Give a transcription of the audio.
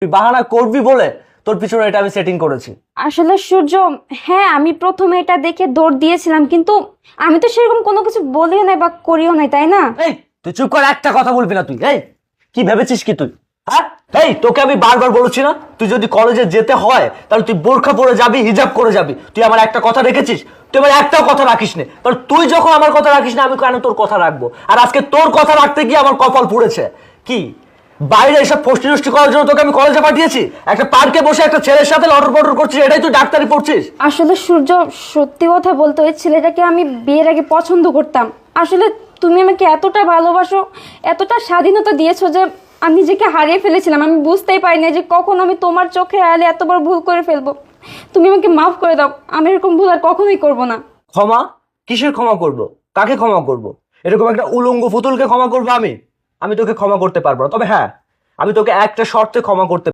তুই বাহানা করবি বলে তোর পিছনে এটা আমি সেটিং করেছি। আসলে সূর্য, হ্যাঁ আমি প্রথমে এটা দেখে দৌড় দিয়েছিলাম, কিন্তু আমি তো সেরকম কোনো কিছু বলিও নাই বা করিও নাই, তাই না? এই তুই চুপ করে, একটা কথা বলবি না তুই। এই কি ভেবেছিস কি তুই? হ্যাঁ, এই তোকে আমি বারবার বলেছি না, তুই যদি কলেজে যেতে হয় তাহলে তুই বোরখা পরে যাবি, হিজাব করে যাবি। তুই আমার একটা কথা রেখেছিস? তুই আমার একটাও কথা রাখিস না। তাহলে তুই যখন আমার কথা রাখিস না, আমি কেন তোর কথা রাখবো? আর আজকে তোর কথা রাখতে গিয়ে আমার কপাল পুড়েছে। কি বাইরে এসব ফষ্টি নষ্টি করার জন্য তোকে আমি কলেজে পাঠিয়েছি? একটা পার্কে বসে একটা ছেলের সাথে লটর পটর করছিস, এটাই তুই ডাক্তারি পড়ছিস? আসলে সূর্য, সত্যি কথা বলতে ওই ছেলেটাকে আমি বিয়ের আগে পছন্দ করতাম। আসলে তুমি আমাকে এতটা ভালোবাসো, এতটা স্বাধীনতা দিয়েছো যে আমি নিজেকে হারিয়ে ফেলেছিলাম। আমি বুঝতেই পারিনি যে কখন আমি তোমার চোখে আড়ালে এত বড় ভুল করে ফেলবো। তুমি আমাকে মাফ করে দাও, আমি এরকম ভুল আর কখনোই করবো না। ক্ষমা? কিসের ক্ষমা করব? কাকে ক্ষমা করব? এরকম একটা উলঙ্গ ফুতুলকে ক্ষমা করবো আমি? আমি তোকে ক্ষমা করতে পারবো না। তবে হ্যাঁ, আমি তোকে একটা শর্তে ক্ষমা করতে